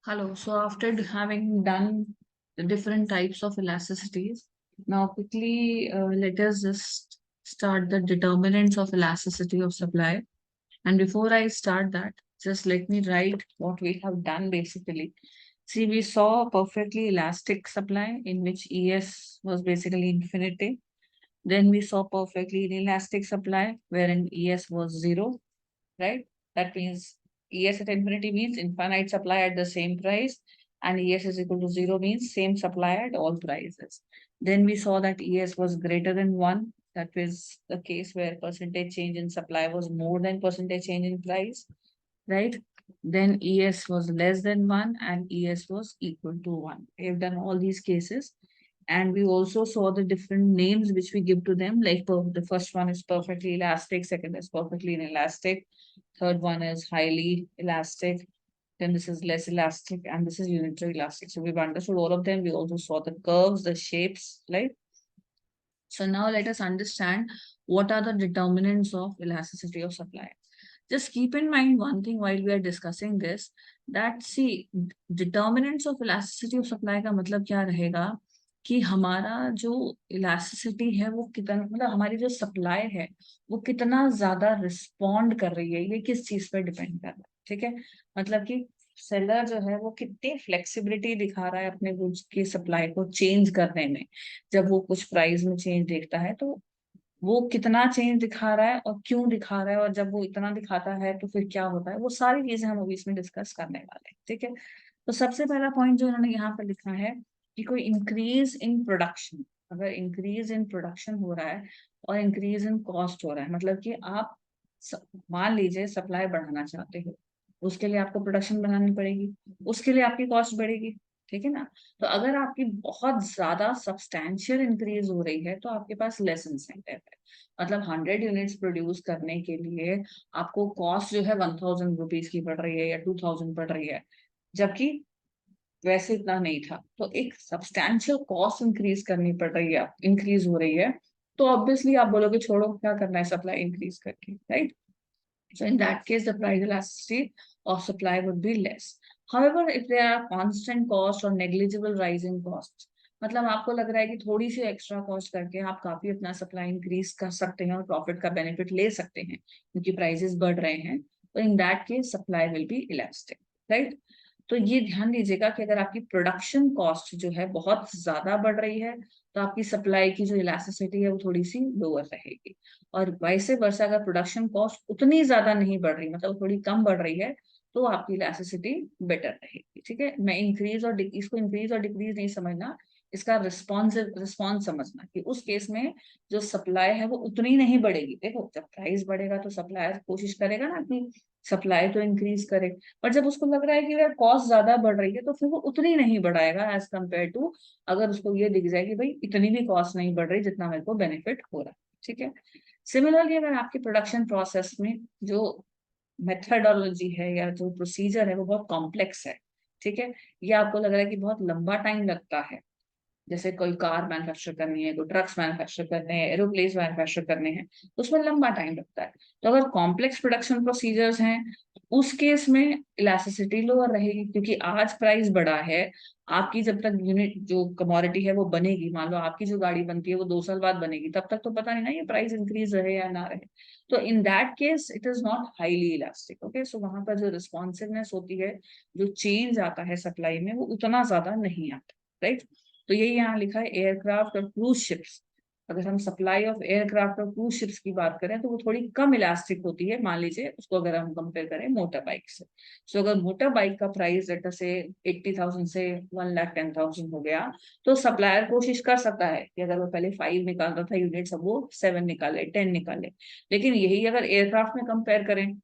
Hello. So after having done the different types of elasticities, now quickly let us just start the determinants of elasticity of supply. And before I start that, just let me write what we have done basically. See, we saw a perfectly elastic supply in which ES was basically infinity. Then we saw perfectly inelastic supply wherein ES was zero, right? That means ES at infinity means infinite supply at the same price, and ES is equal to zero means same supply at all prices. Then we saw that ES was greater than one. That was the case where percentage change in supply was more than percentage change in price, right? Then ES was less than one and ES was equal to one. We have done all these cases. And we also saw the different names which we give to them. Like the first one is perfectly elastic, second is perfectly inelastic, third one is highly elastic, then this is less elastic, and this is unitary elastic. So we've understood all of them. We also saw the curves, the shapes, right? So now let us understand what are the determinants of elasticity of supply. Just keep in mind one thing while we are discussing this, that see, determinants of elasticity of supply का मतलब क्या रहेगा कि हमारा जो elasticity है वो कितना, मतलब हमारी जो सप्लाई है वो कितना ज्यादा रिस्पॉन्ड कर रही है, ये किस चीज पर डिपेंड कर रहा है। ठीक है, मतलब कि सेलर जो है वो कितनी फ्लेक्सिबिलिटी दिखा रहा है अपने गुड्स की सप्लाई को चेंज करने में। जब वो कुछ प्राइस में चेंज देखता है तो वो कितना चेंज दिखा रहा है और क्यों दिखा रहा है, और जब वो इतना दिखाता है तो फिर क्या होता है, वो सारी चीजें हम अभी इसमें डिस्कस करने वाले हैं। ठीक है, तो सबसे पहला पॉइंट जो इन्होंने यहाँ पर लिखा है कि कोई इंक्रीज इन प्रोडक्शन, अगर इंक्रीज इन प्रोडक्शन हो रहा है और इंक्रीज इन कॉस्ट हो रहा है, मतलब कि आप मान लीजिए सप्लाई बढ़ाना चाहते हो, उसके लिए आपको प्रोडक्शन बढ़ानी पड़ेगी, उसके लिए आपकी कॉस्ट बढ़ेगी। ठीक है ना, तो अगर आपकी बहुत ज्यादा सब्सटैंशियल इंक्रीज हो रही है तो आपके पास लेस इंसेंटिव है। मतलब 100 यूनिट्स प्रोड्यूस करने के लिए आपको कॉस्ट जो है 1000 रुपीज की पड़ रही है या 2000 पड़ रही है, जबकि वैसे इतना नहीं था। तो एक सब्सटैंशियल कॉस्ट इंक्रीज करनी पड़ रही है, इंक्रीज हो रही है, तो ऑब्वियसली आप बोलोगे छोड़ो क्या करना है सप्लाई इंक्रीज करके, right? So in that case, the price elasticity of supply would be less. However, if there are constant cost or negligible rise in costs, मतलब आपको लग रहा है कि थोड़ी सी एक्स्ट्रा कॉस्ट करके आप काफी अपना सप्लाई इंक्रीज कर सकते हैं और प्रॉफिट का बेनिफिट ले सकते हैं क्योंकि प्राइसेस बढ़ रहे हैं, तो in that case supply will be elastic, right? तो ये ध्यान दीजिएगा कि अगर आपकी प्रोडक्शन कॉस्ट जो है बहुत ज्यादा बढ़ रही है तो आपकी सप्लाई की जो इलास्टिसिटी है वो थोड़ी सी लोअर रहेगी, और वैसे वर्षा अगर प्रोडक्शन कॉस्ट उतनी ज्यादा नहीं बढ़ रही, मतलब थोड़ी कम बढ़ रही है, तो आपकी इलास्टिसिटी बेटर रहेगी। ठीक है, मैं इंक्रीज और डिक्रीज को इंक्रीज और डिक्रीज नहीं समझना, इसका रिस्पॉन्स समझना कि उस केस में जो सप्लाई है वो उतनी नहीं बढ़ेगी। देखो जब प्राइस बढ़ेगा तो सप्लायर कोशिश करेगा ना कि सप्लाई तो इंक्रीज करे, पर जब उसको लग रहा है कि यार कॉस्ट ज्यादा बढ़ रही है तो फिर वो उतनी नहीं बढ़ाएगा एज कम्पेयर टू अगर उसको ये दिख जाए कि भाई इतनी भी कॉस्ट नहीं बढ़ रही जितना मेरे को बेनिफिट हो रहा है। ठीक है, सिमिलरली अगर आपके प्रोडक्शन प्रोसेस में जो मेथडोलॉजी है या जो प्रोसीजर है वो बहुत कॉम्प्लेक्स है, ठीक है, या आपको लग रहा है कि बहुत लंबा टाइम लगता है, जैसे कोई कार मैन्युफैक्चर करनी है, कोई ट्रक्स मैन्युफैक्चर करने हैं, एरोप्लेन्स मैन्युफैक्चर करने हैं, तो उसमें लंबा टाइम लगता है। तो अगर कॉम्प्लेक्स प्रोडक्शन प्रोसीजर्स हैं उस केस में इलास्टिसिटी लोअर रहेगी, क्योंकि आज प्राइस बढ़ा है, आपकी जब तक यूनिट जो कमोडिटी है वो बनेगी, मान लो आपकी जो गाड़ी बनती है वो 2 साल बाद बनेगी, तब तक तो पता नहीं ना ये प्राइस इंक्रीज रहे या ना रहे। तो in that case it is not highly elastic. Okay, so वहां पर जो रिस्पॉन्सिवनेस होती है, जो चेंज आता है सप्लाई में, वो उतना ज्यादा नहीं आता, राइट? तो यही यहाँ लिखा है एयरक्राफ्ट और क्रूज शिप्स। अगर हम सप्लाई ऑफ एयरक्राफ्ट और क्रूज शिप्स की बात करें तो वो थोड़ी कम इलास्टिक होती है, मान लीजिए उसको अगर हम कंपेयर करें मोटर बाइक से। सो अगर मोटर बाइक का प्राइस लेटर से 80,000 से 1,10,000 हो गया, तो सप्लायर कोशिश कर सकता है कि अगर वो पहले 5 निकाल रहा था यूनिट्स, अब वो 7 निकाले, 10 निकाले। लेकिन यही अगर एयरक्राफ्ट में कंपेयर करें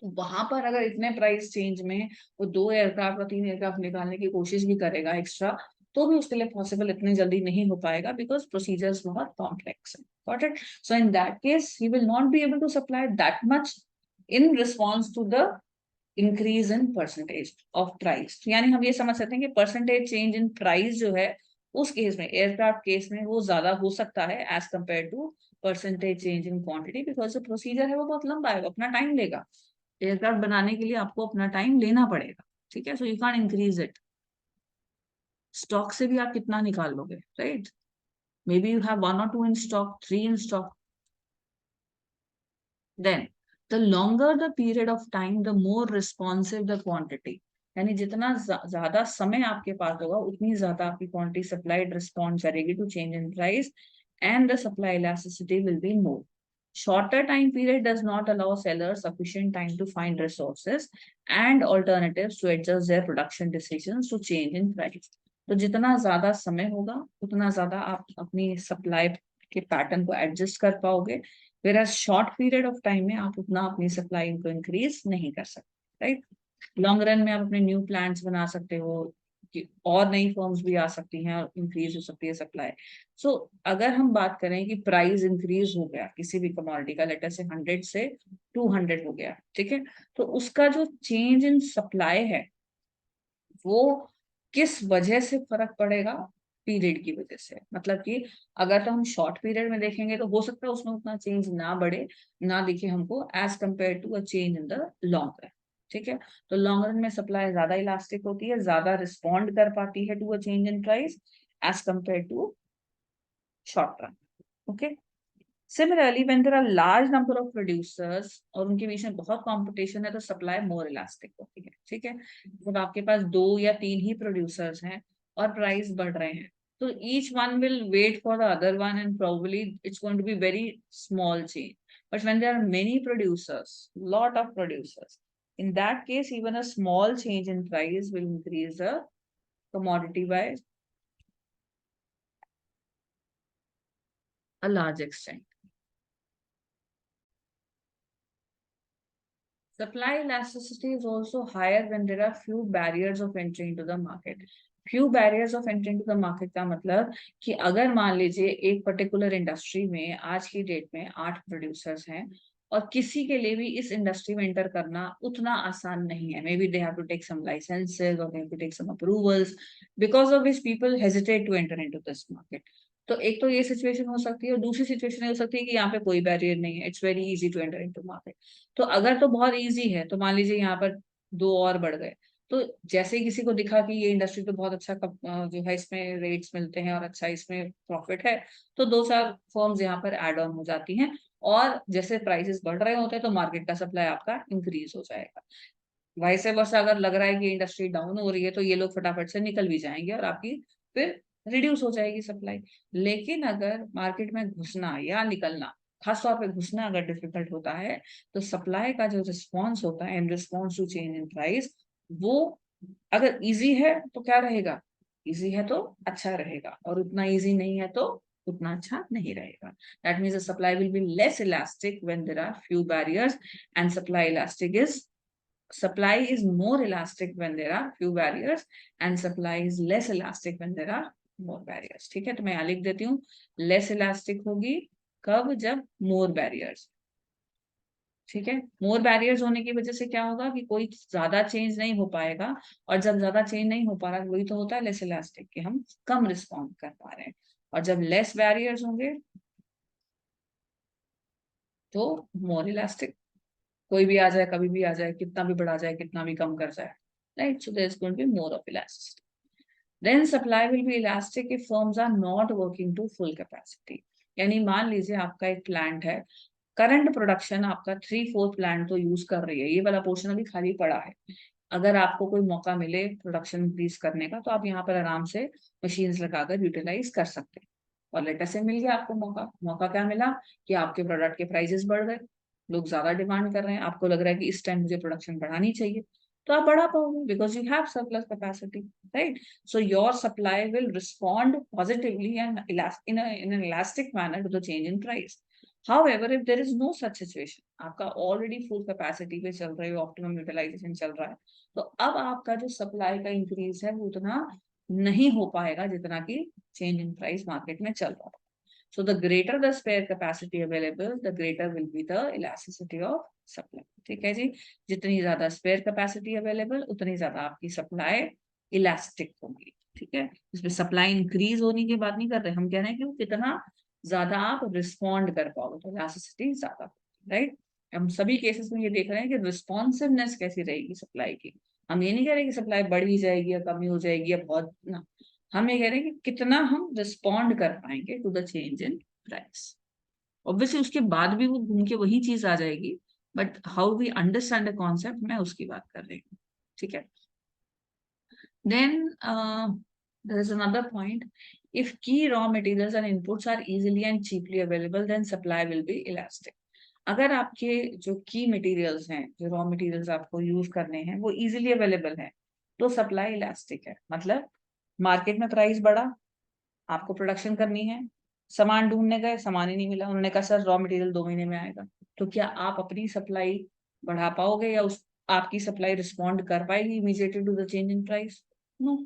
तो वहां पर अगर इतने प्राइस चेंज में वो 2 एयरक्राफ्ट और 3 एयरक्राफ्ट निकालने की कोशिश भी करेगा एक्स्ट्रा, तो भी उसके लिए पॉसिबल इतनी जल्दी नहीं हो पाएगा बिकॉज प्रोसीजर्स बहुत कॉम्प्लेक्स है। Got it? So in that case he will not be able to supply that much in response to the increase in percentage of price. यानी हम ये समझ सकते हैं कि परसेंटेज चेंज इन प्राइस जो है उस केस में, एयरक्राफ्ट केस में, वो ज्यादा हो सकता है as compare to percentage change in quantity, because जो प्रोसीजर है वो बहुत लंबा है, वो अपना टाइम लेगा। एयरक्राफ्ट बनाने के लिए आपको अपना टाइम लेना पड़ेगा। ठीक है, so you can increase it. Stock से भी आप कितना निकाल लोगे, right? May be you have 1 or 2 in stock, 3 in stock. Then the longer the period of time, the more responsive the quantity. यानी जितना ज्यादा समय आपके पास होगा उतनी ज्यादा आपकी क्वांटिटी सप्लाइड रिस्पॉन्ड करेगी to change in price, and the supply elasticity will be more. Shorter time period does not allow sellers sufficient time to find resources and alternatives to adjust their production decisions to change in price. तो जितना ज्यादा समय होगा उतना ज्यादा आप अपनी supply के पैटर्न को एडजस्ट कर पाओगे, where short period of time में आप उतना अपनी सप्लाई को इंक्रीज नहीं कर सकते, राइट? लॉन्ग रन में आप अपने न्यू प्लान्स बना सकते हो कि और नई फर्म्स भी आ सकती हैं और इंक्रीज हो सकती है सप्लाई. सो अगर हम बात करें कि प्राइस इंक्रीज हो गया किसी भी कमोडिटी का, लेटर से 100 से 200 हो गया, ठीक है, तो उसका जो चेंज इन सप्लाई है वो किस वजह से फर्क पड़ेगा? पीरियड की वजह से. मतलब कि अगर तो हम शॉर्ट पीरियड में देखेंगे तो हो सकता है उसमें उतना चेंज ना बढ़े, ना दिखे हमको as compare to a change in the long run. ठीक है, तो लॉन्ग रन में सप्लाई ज्यादा इलास्टिक होती है, ज्यादा रिस्पॉन्ड कर पाती है to a change in price as compare to short run. Okay, similarly when there are large number of producers और उनके बीच में बहुत कंपटीशन है तो सप्लाई मोर इलास्टिक होती है. ठीक है, जब आपके पास 2 या 3 ही प्रोड्यूसर्स हैं और प्राइस बढ़ रहे हैं तो each one will wait for the other one and probably it's going to be very small change. But when there are many producers, lot of producers, in that case even a small change in price will increase the commodity by a large extent. Supply elasticity is also higher when there are few barriers of entry into the market. Few barriers of entry into the market का मतलब कि अगर मान लीजिए एक particular industry में आज की डेट में 8 प्रोड्यूसर्स हैं और किसी के लिए भी इस इंडस्ट्री में एंटर करना उतना आसान नहीं है. Maybe they have to take some licenses और they have to take some approvals, because of which people hesitate to enter into this market. तो एक तो ये सिचुएशन हो सकती है और दूसरी सिचुएशन हो सकती है कि यहाँ पे कोई बैरियर नहीं है, it's very easy to enter into market. तो अगर तो बहुत इजी है तो मान लीजिए यहाँ पर 2 और बढ़ गए, तो जैसे ही किसी को दिखा कि ये इंडस्ट्री तो बहुत अच्छा जो है इसमें रेट्स मिलते हैं और अच्छा इसमें प्रॉफिट है, तो 2-4 फर्म्स यहाँ पर एड ऑन हो जाती हैं और जैसे प्राइसेस बढ़ रहे होते हैं तो मार्केट का सप्लाई आपका इंक्रीज हो जाएगा. वैसे वर्षा अगर लग रहा है कि इंडस्ट्री डाउन हो रही है तो ये लोग फटाफट से निकल भी जाएंगे और आपकी फिर रिड्यूस हो जाएगी सप्लाई. लेकिन अगर मार्केट में घुसना या निकलना, खासतौर पे घुसना अगर डिफिकल्ट होता है तो सप्लाई का जो रिस्पॉन्स होता है in response to change in price, वो अगर इजी है तो क्या रहेगा? इजी है तो अच्छा रहेगा और उतना इजी नहीं है तो उतना अच्छा नहीं रहेगा. That means the supply will be less elastic when there are few barriers and supply is more elastic when there are few barriers and supply is less elastic when there are more barriers. ठीक है, तो मैं यहाँ लिख देती हूँ less elastic होगी कब? जब मोर बैरियर्स. ठीक है, मोर बैरियर्स होने की वजह से क्या होगा कि कोई ज्यादा चेंज नहीं हो पाएगा और जब ज्यादा चेंज नहीं हो पा रहा वही तो होता है लेस इलास्टिक, कि हम कम रिस्पॉन्ड कर पा रहे हैं. और जब लेस बैरियर्स होंगे तो मोर इलास्टिक, कोई भी आ जाए कभी भी आ जाए, कितना भी बढ़ा जाए कितना भी कम कर जाए, right? So there is going to be more of elasticity. Then supply will be elastic if firms are not working to full capacity. यानी मान लीजिए आपका एक प्लांट है, करंट प्रोडक्शन आपका 3/4 प्लांट तो यूज कर रही है, ये वाला पोर्शन अभी खाली पड़ा है. अगर आपको कोई मौका मिले प्रोडक्शन इंक्रीज करने का तो आप यहाँ पर आराम से मशीन्स लगाकर यूटिलाइज कर सकते हैं. और लेटर से मिल गया आपको मौका. मौका क्या मिला कि आपके प्रोडक्ट के प्राइसेस बढ़ गए, लोग ज्यादा डिमांड कर रहे हैं, आपको लग रहा है कि इस टाइम मुझे प्रोडक्शन बढ़ानी चाहिए, तो आप बढ़ा पाओगे because you have surplus capacity, right? So your supply will respond positively and in an elastic manner to the change in price. However, if there is no such situation, आपका already full capacity पे चल रहे हो, optimum utilisation चल रहा है, तो अब आपका जो सप्लाई का इंक्रीज है वो उतना नहीं हो पाएगा जितना कि चेंज इन प्राइस मार्केट में चल रहा है. So the greater the spare capacity available, the greater will be the elasticity of supply. ठीक है जी, जितनी ज्यादा spare capacity available उतनी ज्यादा आपकी सप्लाई इलास्टिक होगी. ठीक है, इसमें सप्लाई इंक्रीज होने की बात नहीं कर रहे, हम कह रहे हैं कि कितना ज्यादा आप रिस्पॉन्ड कर पाओगे तो इलास्टिसिटी ज्यादा, राइट? हम सभी केसेस में ये देख रहे हैं कि रिस्पॉन्सिवनेस कैसी रहेगी सप्लाई की। हम ये नहीं कह रहे कि सप्लाई बढ़ ही जाएगी या कमी हो जाएगी या बहुत ना, हम ये कह रहे हैं कि कितना हम रिस्पॉन्ड कर पाएंगे to the change in price. Obviously उसके बाद भी वो घूम के वही चीज आ जाएगी, but how we understand the concept, मैं उसकी बात कर रही हूँ। ठीक है। Then there is another point. If key raw materials and inputs are easily and cheaply available, then supply will be elastic. अगर आपके जो की मटेरियल्स हैं, जो रॉ मटेरियल्स आपको यूज करने हैं, वो इजीली अवेलेबल है, तो सप्लाई इलास्टिक है। मतलब मार्केट में प्राइस बढ़ा, आपको प्रोडक्शन करनी है, सामान ढूंढने गए, सामान ही नहीं मिला, उन्होंने कहा सर रॉ मटेरियल 2 महीने में आएगा। तो क्या आप अपनी सप्लाई बढ़ा पाओगे या उस आपकी सप्लाई रिस्पॉन्ड कर पाएगी immediately to the change in price? No.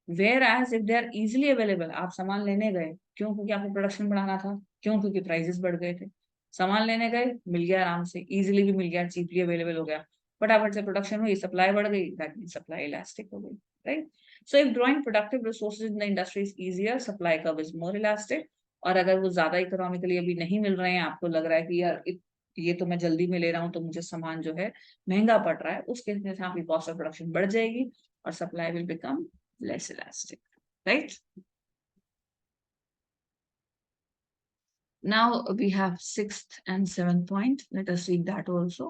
Whereas if they are easily available, आप सामान लेने गए, क्यों? क्योंकि आपको प्रोडक्शन बढ़ाना था। क्यों? क्योंकि प्राइसेस बढ़ गए थे। सामान लेने गए, मिल गया आराम से, इजिली भी मिल गया, चीपली अवेलेबल हो गया, फटाफट से प्रोडक्शन हुई, सप्लाई बढ़ गई, दैट मीन सप्लाई इलास्टिक हो गई, right? So if drawing productive resources in the industry is easier, supply curve is more elastic. और अगर वो ज्यादा इकोनॉमिकली अभी नहीं मिल रहे हैं, आपको लग रहा है कि यार ये तो मैं जल्दी में ले रहा हूँ तो मुझे सामान जो है महंगा पड़ रहा है, उस केस में आपकी कॉस्ट ऑफ प्रोडक्शन बढ़ जाएगी और supply will become less elastic, right? Now we have sixth and seventh point. Let us read that also.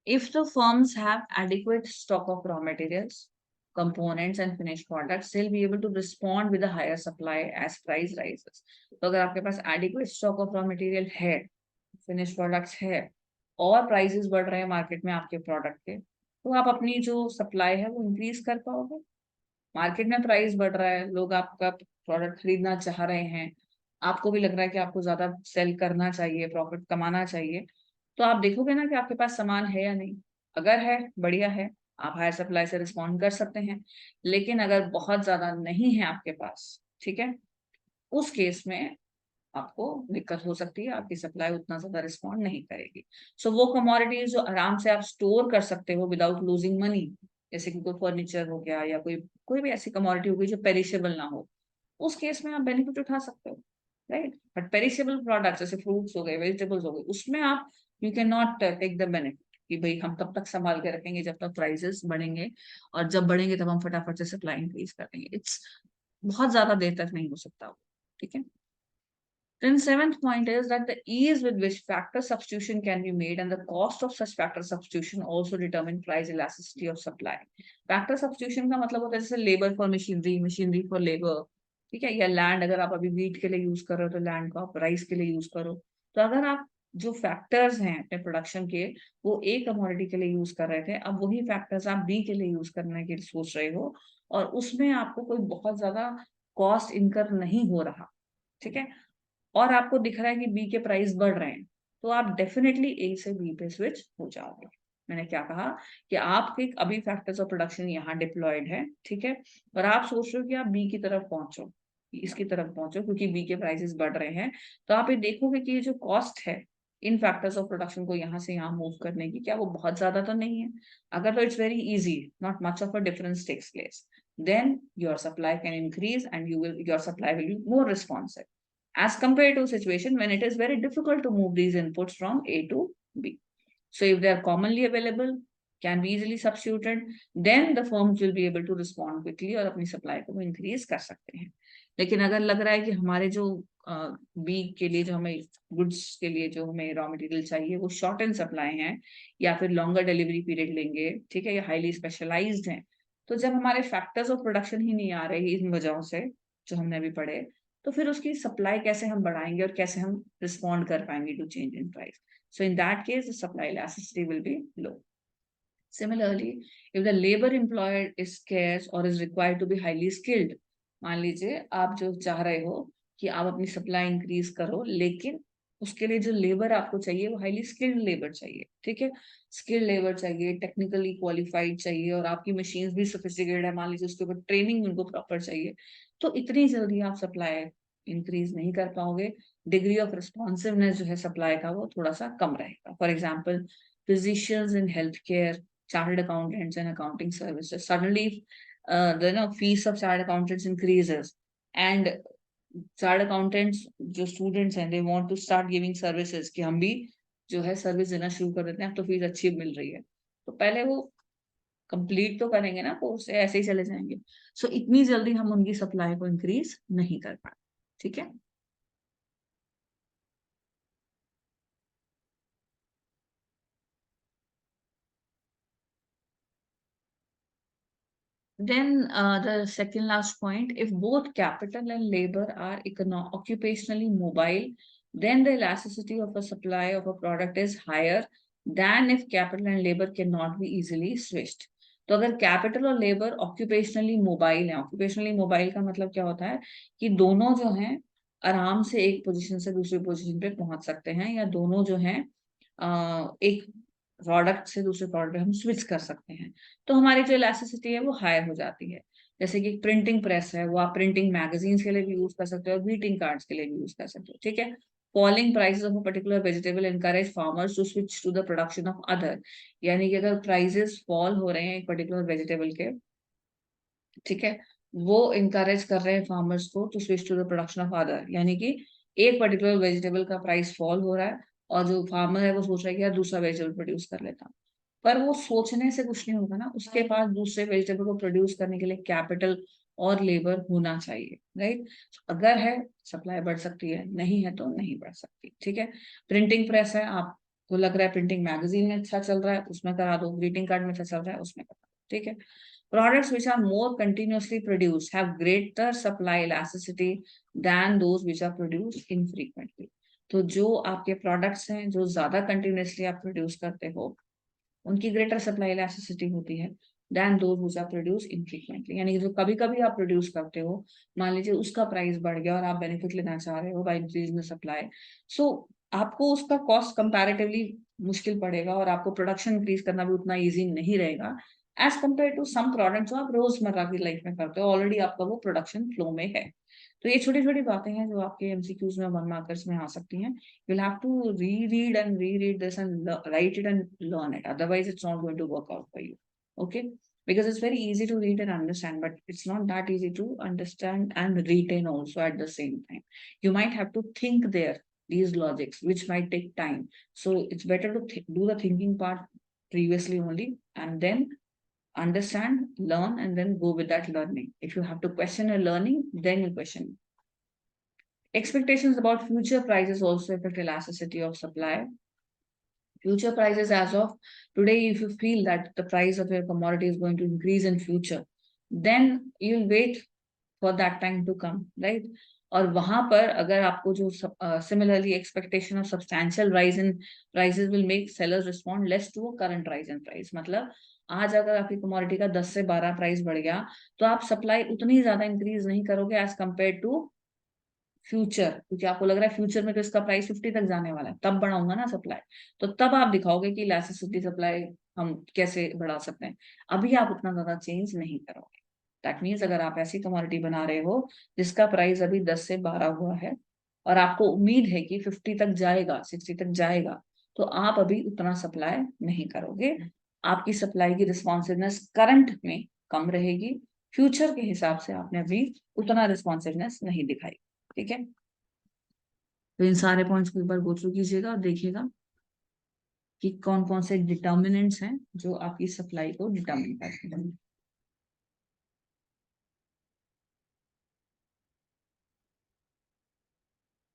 If the firms have adequate stock of raw materials, components and finished products, they'll be able to respond with a higher supply as price rises. तो अगर आपके पास adequate stock of raw material है, finished products है, और prices बढ़ रहे हैं market में आपके प्रोडक्ट के, तो आप अपनी जो सप्लाई है वो इंक्रीज कर पाओगे। मार्केट में प्राइस बढ़ रहा है, लोग आपका प्रोडक्ट खरीदना चाह रहे हैं, आपको भी लग रहा है कि आपको ज्यादा सेल करना चाहिए, प्रॉफिट कमाना चाहिए, तो आप देखोगे ना कि आपके पास सामान है या नहीं। अगर है, बढ़िया है, आप हायर सप्लाई से रिस्पॉन्ड कर सकते हैं। लेकिन अगर बहुत ज्यादा नहीं है आपके पास, ठीक है, उस केस में आपको दिक्कत हो सकती है, आपकी सप्लाई उतना ज्यादा रिस्पॉन्ड नहीं करेगी। सो वो कमोडिटीज जो आराम से आप स्टोर कर सकते हो विदाउट लूजिंग मनी, जैसे कि कोई फर्नीचर हो गया या कोई कोई भी ऐसी कमोडिटी हो गई जो पेरिशेबल ना हो, उस केस में आप बेनिफिट उठा सकते हो, राइट? बट पेरिशेबल प्रोडक्ट जैसे फ्रूट्स हो गए, वेजिटेबल्स हो गए, उसमें आप you can not take the benefit कि भाई हम तब तक संभाल के रखेंगे जब तक प्राइसेस बढ़ेंगे, और जब बढ़ेंगे तब हम फटाफट से सप्लाई इंक्रीज कर देंगे। इट्स बहुत ज्यादा देर तक नहीं हो सकता, ठीक है। Then seventh point is that the ease with which factor substitution can be made and the cost of such factor substitution also determine price elasticity of supply. Factor substitution का मतलब होता है जैसे labour for machinery, machinery for labour, ठीक है, या land, अगर आप अभी वीट के लिए यूज कर रहे हो तो लैंड को आप राइस के लिए यूज करो। तो अगर आप जो फैक्टर्स हैं अपने प्रोडक्शन के, वो ए कमोडिटी के लिए यूज कर रहे थे, अब वही फैक्टर्स आप बी के लिए यूज करने के लिए सोच रहे हो, और उसमें आपको कोई बहुत ज्यादा कॉस्ट इनकर नहीं हो रहा, ठीक है, और आपको दिख रहा है कि बी के प्राइस बढ़ रहे हैं, तो आप डेफिनेटली ए से बी पे स्विच हो जाओगे। मैंने क्या कहा कि आपके अभी फैक्टर्स ऑफ प्रोडक्शन यहाँ डिप्लॉयड है, ठीक है, और आप सोच रहे हो कि आप बी की तरफ पहुंचो, इसकी तरफ पहुंचो क्योंकि बी के प्राइसेस बढ़ रहे हैं, तो आप ये देखोगे कि ये जो कॉस्ट है इन फैक्टर्स ऑफ प्रोडक्शन को यहाँ से यहाँ मूव करने की, क्या वो बहुत ज्यादा तो नहीं है? अगर तो it's very easy, not much of a difference takes place, then your supply can increase and your supply will be more responsive as compared to a situation when it is very difficult to move these inputs from A to B. So if they are commonly available, can be easily substituted, then the firms will be able to respond quickly और अपनी supply को increase कर सकते हैं। लेकिन अगर लग रहा है कि हमारे जो बी के लिए, जो हमें गुड्स के लिए जो हमें रॉ मटेरियल चाहिए वो शॉर्ट एंड सप्लाई है, या फिर लॉन्गर डिलीवरी पीरियड लेंगे, ठीक है, या हाईली स्पेशलाइज्ड है, तो जब हमारे फैक्टर्स ऑफ प्रोडक्शन ही नहीं आ रहे इन वजहों से जो हमने अभी पढ़े, तो फिर उसकी सप्लाई कैसे हम बढ़ाएंगे और कैसे हम रिस्पॉन्ड कर पाएंगे to change in price? So in that case, the supply elasticity will be low. Similarly, if the labor employed is scarce or is required to be highly skilled, मान लीजिए आप जो चाह रहे हो कि आप अपनी सप्लाई इंक्रीज करो, लेकिन उसके लिए जो लेबर आपको चाहिए वो हाईली स्किल्ड लेबर चाहिए, ठीक है, स्किल्ड लेबर चाहिए, टेक्निकली क्वालिफाइड चाहिए, और आपकी मशीन्स भी सोफिस्टिकेटेड है, मान लीजिए उसके ऊपर ट्रेनिंग उनको प्रॉपर चाहिए, तो इतनी जल्दी आप सप्लाई इंक्रीज नहीं कर पाओगे। डिग्री ऑफ रिस्पॉन्सिवनेस जो है सप्लाई का वो थोड़ा सा कम रहेगा। For example, physicians in healthcare, chartered accountants and accounting services. Suddenly, the fees of chartered accountants increases, and chartered accountants जो students हैं, they want to start giving services कि हम भी जो है सर्विस देना शुरू कर देते हैं, अब तो फीस अच्छी मिल रही है, तो पहले वो कंप्लीट तो करेंगे ना कोर्स, ऐसे ही चले जाएंगे। सो इतनी जल्दी हम उनकी सप्लाई को इंक्रीज नहीं कर पाए। ठीक है। Then the second last point, if both capital and labor are occupationally mobile, then the elasticity of a supply of a product is higher than if capital and labor cannot be easily switched. तो अगर capital और labour occupationally mobile है, occupationally mobile का मतलब क्या होता है कि दोनों जो हैं आराम से एक पोजीशन से दूसरी पोजीशन पे पहुंच सकते हैं, या दोनों जो हैं एक प्रोडक्ट से दूसरे प्रोडक्ट पे हम स्विच कर सकते हैं, तो हमारी जो इलास्टिसिटी है वो हाई हो जाती है। जैसे कि प्रिंटिंग प्रेस है, वो आप प्रिंटिंग मैगजीन्स के लिए भी यूज कर सकते हो और ग्रीटिंग कार्ड्स के लिए भी यूज कर सकते हो। ठीक है। Falling prices of a particular vegetable encourage farmers to switch to the production of other. यानी कि अगर प्राइसेस फॉल हो रहे हैं एक पर्टिकुलर वेजिटेबल के, ठीक है, वो इनकरेज कर रहे हैं फार्मर्स को to switch to the production of other. यानी कि एक पर्टिकुलर वेजिटेबल का प्राइस फॉल हो रहा है और जो फार्मर है वो सोच रहा है कि यार दूसरा वेजिटेबल प्रोड्यूस कर लेता हूँ, पर वो सोचने से कुछ नहीं होगा ना, उसके पास दूसरे वेजिटेबल को प्रोड्यूस करने के लिए कैपिटल और लेबर होना चाहिए, राइट। अगर है सप्लाई बढ़ सकती है, नहीं है तो नहीं बढ़ सकती। ठीक है। प्रिंटिंग प्रेस है, आपको लग रहा है प्रिंटिंग मैगजीन में अच्छा चल रहा है, उसमें करा दो, ग्रीटिंग कार्ड में अच्छा चल रहा है, उसमें करा दो। ठीक है। Products which are more continuously produced have greater supply elasticity than those which are produced infrequently. तो जो आपके प्रोडक्ट्स हैं जो ज्यादा कंटिन्यूसली आप प्रोड्यूस करते हो, उनकी ग्रेटर सप्लाई इलास्टिसिटी होती है then those which are produce infrequently. यानी कि जो कभी कभी आप प्रोड्यूस करते हो, मान लीजिए उसका प्राइस बढ़ गया और आप बेनिफिट लेना चाह रहे हो बाय इंक्रीजिंग द सप्लाई, सो आपको उसका कॉस्ट कंपैरेटिवली मुश्किल पड़ेगा और आपको प्रोडक्शन इंक्रीज करना भी उतना इजी नहीं रहेगा as compare to some product जो आप रोजमर्रा की लाइफ में करते हो, ऑलरेडी आपका वो प्रोडक्शन फ्लो में है। तो ये छोटी छोटी बातें हैं जो आपके एमसीक्यूज में 1 मार्कर्स में आ सकती हैं। You'll have to reread and reread this and write it and learn it. Otherwise, it's not going to work out for you. Okay? Because it's very easy to read and understand, but it's not that easy to understand and retain also at the same time. You might have to think there, these logics, which might take time. So it's better to do the thinking part previously only and then understand, learn, and then go with that learning. If you have to question a learning, then you question. Expectations about future prices also affect elasticity of supply. Future prices as of today, if you feel that the price of your commodity is going to increase in future, then you'll wait for that time to come, right? और वहां पर अगर आपको जो similarly expectation of substantial rise in prices will make sellers respond less to a current rise in price. मतलब आज अगर आपकी कमोडिटी का 10 से 12 प्राइस बढ़ गया, तो आप सप्लाई उतनी ज्यादा इंक्रीज नहीं करोगे एज कम्पेयर टू फ्यूचर, क्योंकि आपको लग रहा है फ्यूचर में तो इसका प्राइस 50 तक जाने वाला है, तब बढ़ाऊंगा ना सप्लाई, तो तब आप दिखाओगे कि इलास्टिसिटी सप्लाई हम कैसे बढ़ा सकते हैं। अभी आप उतना ज्यादा चेंज नहीं करोगे। दैट मीन्स अगर आप ऐसी कमोडिटी बना रहे हो जिसका प्राइस अभी 10 से 12 हुआ है और आपको उम्मीद है कि 50 तक जाएगा, 60 तक जाएगा, तो आप अभी उतना सप्लाई नहीं करोगे। आपकी सप्लाई की रिस्पॉन्सिवनेस करंट में कम रहेगी, फ्यूचर के हिसाब से आपने अभी उतना रिस्पॉन्सिवनेस नहीं दिखाई। ठीक है। तो इन सारे पॉइंट्स को एक बार गो थ्रू कीजिएगा और देखिएगा कि कौन कौन से डिटर्मिनेंट्स हैं जो आपकी सप्लाई को डिटर्मिन करते हैं।